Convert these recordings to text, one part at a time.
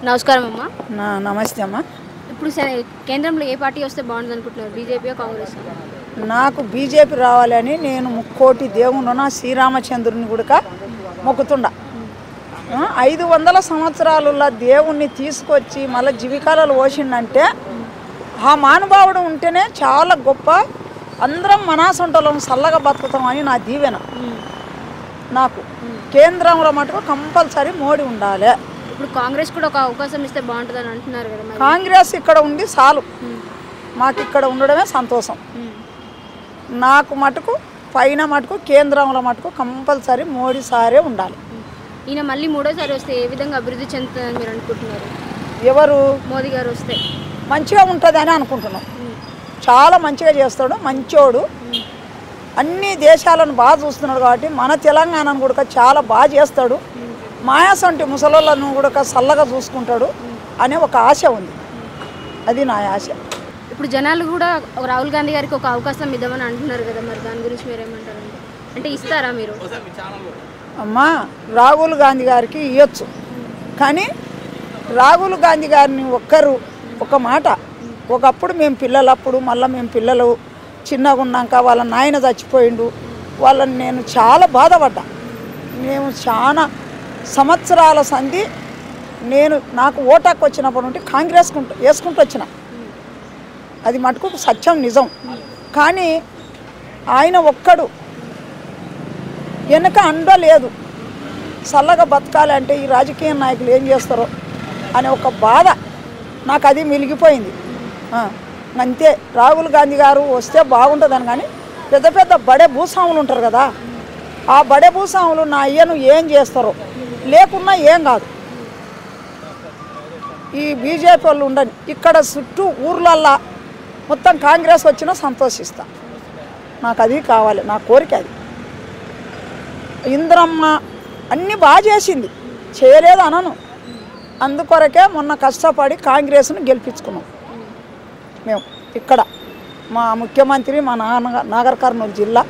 నమస్కారం అమ్మా. నమస్తే అమ్మా. ఇప్పుడు కేంద్రంలో ఏ పార్టీ వస్తే బాగుంటుంది అనుకుంటున్నారు? బీజేపీ కాంగ్రెస్? నాకు బీజేపీ రావాలని నేను ముక్కోటి దేవుడున శ్రీరామచంద్రుని కూడా మొక్కుతుండ. 500 సంవత్సరాలలో దేవుణ్ణి తీసుకొచ్చి మళ్ళీ జీవికాలలో పోసిండంటే ఆ మానుభావుడు ఉంటేనే చాలా గొప్ప. అందరం మనాసొంటలం చల్లగా బతుకుతామని నా దీవెన. నాకు కేంద్రంలో మటుకు కంపల్సరీ మోడీ ఉండాలి. ఇప్పుడు కాంగ్రెస్ కూడా ఒక అవకాశం ఇస్తే బాగుంటుందని అంటున్నారు కదా. కాంగ్రెస్ ఇక్కడ ఉంది చాలు, మాకు ఇక్కడ ఉండడమే సంతోషం. నాకు మటుకు పైన మటుకు కేంద్రంలో మటుకు కంపల్సరీ మోడీ సారే ఉండాలి. ఈయన మళ్ళీ మూడోసారి వస్తే ఏ విధంగా అభివృద్ధి చెందుతుందని మీరు అనుకుంటున్నారు? ఎవరు? మోదీ గారు వస్తే మంచిగా ఉంటుంది అని అనుకుంటున్నాం. చాలా మంచిగా చేస్తాడు, మంచోడు. అన్ని దేశాలను బాగా చూస్తున్నాడు కాబట్టి మన తెలంగాణను కూడా చాలా బాగా చేస్తాడు. మాయాసంటి ముసలోళ్ళను కూడా చల్లగా చూసుకుంటాడు అనే ఒక ఆశ ఉంది. అది నా ఆశ. ఇప్పుడు జనాలు కూడా రాహుల్ గాంధీ గారికి ఒక అవకాశం ఇద్దామని అంటున్నారు కదా, మరి దాని గురించి మీరేమంటారండి? అంటే ఇస్తారా మీరు? అమ్మా, రాహుల్ గాంధీ గారికి ఇవ్వచ్చు, కానీ రాహుల్ గాంధీ గారిని ఒక మాట ఒకప్పుడు మేము పిల్లలప్పుడు మళ్ళీ మేము పిల్లలు చిన్నగా ఉన్నాక వాళ్ళ నాయన చచ్చిపోయిండు. వాళ్ళని నేను చాలా బాధపడ్డా. మేము చాలా సంవత్సరాల సంధి నాకు ఓటాకు వచ్చినప్పటి నుండి కాంగ్రెస్ వేసుకుంటూ వచ్చిన. అది మటుకు సత్యం, నిజం. కానీ ఆయన ఒక్కడు వెనక అండ లేదు. చల్లగా బతకాలి అంటే ఈ రాజకీయ నాయకులు ఏం చేస్తారో అనే ఒక బాధ నాకు అది మిలిగిపోయింది. అంతే. రాహుల్ గాంధీ గారు వస్తే బాగుంటుందని. కానీ పెద్ద పెద్ద బడే భూస్వాములు ఉంటారు కదా, ఆ బడే భూస్వాములు నా అయ్యను ఏం చేస్తారో లేకున్నా ఏం కాదు. ఈ బీజేపీ వాళ్ళు ఉండని ఇక్కడ చుట్టూ ఊర్లల్లా మొత్తం కాంగ్రెస్ వచ్చినా సంతోషిస్తా. నాకు అది కావాలి, నా కోరిక అది. ఇంద్రమ్మ అన్నీ బాగా చేసింది, చేయలేదు అనను. అందుకొరకే మొన్న కష్టపడి కాంగ్రెస్ను గెలిపించుకున్నాం మేము. ఇక్కడ మా ముఖ్యమంత్రి మా నాగర్ కర్నూలు జిల్లా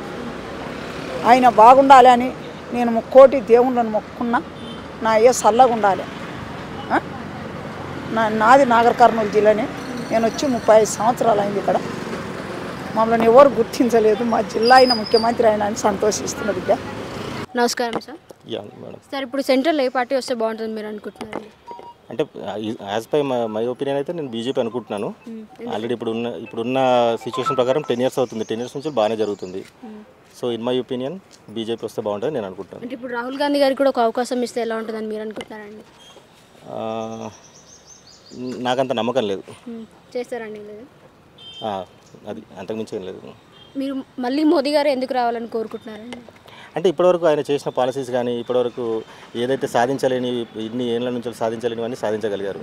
ఆయన బాగుండాలి అని నేను ముక్కోటి దేవుళ్ళను మొక్కుకున్నా. నా చల్లగా ఉండాలి. నాది నాగర్ కర్నూలు జిల్లానే. నేను వచ్చి 35 సంవత్సరాలు అయింది ఇక్కడ. మమ్మల్ని ఎవరు గుర్తించలేదు. మా జిల్లా అయిన ముఖ్యమంత్రి అయినా అని సంతోషిస్తున్న బిడ్డ. నమస్కారం సార్. సార్, ఇప్పుడు సెంట్రల్ ఏ పార్టీ వస్తే బాగుంటుంది మీరు అనుకుంటున్నారు? అంటే యాజ్ పై మై ఒపీనియన్ అయితే నేను బీజేపీ అనుకుంటున్నాను. ఆల్రెడీ ఇప్పుడున్న సిచ్యువేషన్ ప్రకారం 10 years అవుతుంది. 10 years నుంచి బాగానే జరుగుతుంది. So in my opinion BJP వస్తే బాగుంటుంది నేను అనుకుంటాను. అంటే ఇప్పుడు రాహుల్ గాంధీ గారికి కూడా ఒక అవకాశం ఇస్తే ఎలా ఉంటుందని మీరు అనుకుంటున్నారండి? నాకంత నమ్మకం లేదు. చేస్తారండి? అది అంతకుమించి ఏం లేదు. మీరు మళ్ళీ మోదీ గారు ఎందుకు రావాలని కోరుకుంటున్నారండి? అంటే ఇప్పటివరకు ఆయన చేసిన పాలసీస్ కానీ ఇప్పటివరకు ఏదైతే సాధించలేని ఇన్ని ఏళ్ళ నుంచి సాధించలేనివన్నీ సాధించగలిగారు.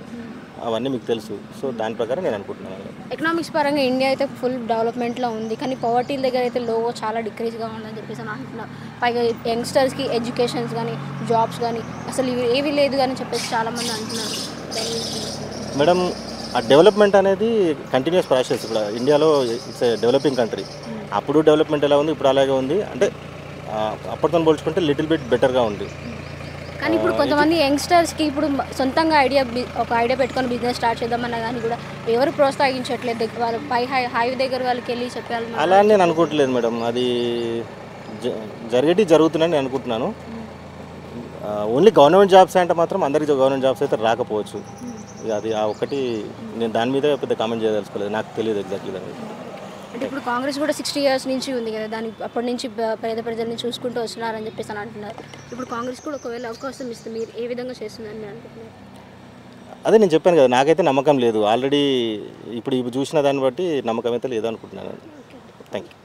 అవన్నీ మీకు తెలుసు. సో దాని ప్రకారం నేను అనుకుంటున్నాను. ఎకనామిక్స్ పరంగా ఇండియా అయితే ఫుల్ డెవలప్మెంట్లో ఉంది, కానీ పవర్టీ దగ్గర అయితే లో చాలా డిక్రీజ్గా ఉందని చెప్పేసి అని అంటున్నారు. పైగా యంగ్స్టర్స్కి ఎడ్యుకేషన్స్ కానీ జాబ్స్ కానీ అసలు ఇవి ఏవి లేదు కానీ చెప్పేసి చాలామంది అంటున్నారు. మేడం, ఆ డెవలప్మెంట్ అనేది కంటిన్యూస్ ప్రాసెస్. ఇప్పుడు ఇండియాలో ఇట్స్ డెవలపింగ్ కంట్రీ. అప్పుడు డెవలప్మెంట్ ఎలా ఉంది, ఇప్పుడు అలాగే ఉంది. అంటే అప్పటితో పోల్చుకుంటే లిటిల్ బిట్ బెటర్గా ఉంది. కానీ ఇప్పుడు కొంతమంది యంగ్స్టర్స్కి ఇప్పుడు సొంతంగా ఒక ఐడియా పెట్టుకొని బిజినెస్ స్టార్ట్ చేద్దామన్నా కానీ కూడా ఎవరు ప్రోత్సహించట్లేదు. వాళ్ళు హైవే దగ్గర వాళ్ళకి వెళ్ళి చెప్పాలి. అలా నేను అనుకోవట్లేదు మేడం. అది జరుగుతుందని నేను అనుకుంటున్నాను. ఓన్లీ గవర్నమెంట్ జాబ్స్ అంటే మాత్రం అందరికీ గవర్నమెంట్ జాబ్స్ అయితే రాకపోవచ్చు. అది ఒకటి నేను దాని మీద పెద్ద కామెంట్ చేయదలుచుకోలేదు. నాకు తెలియదు ఎగ్జాక్ట్లీ దాని మీద. అంటే ఇప్పుడు కాంగ్రెస్ కూడా 60 years నుంచి ఉంది కదా, దానికి అప్పటి నుంచి పేద ప్రజల్ని చూసుకుంటూ వస్తున్నారని చెప్పేసి అని అంటున్నారు. ఇప్పుడు కాంగ్రెస్ కూడా ఒకవేళ అవకాశం ఇస్తే మీరు ఏ విధంగా చేస్తుందని మీరు అనుకుంటున్నారు? అదే నేను చెప్పాను కదా, నాకైతే నమ్మకం లేదు. ఆల్రెడీ ఇప్పుడు చూసిన దాన్ని బట్టి నమ్మకం అయితే లేదు అనుకుంటున్నాను. Thank you.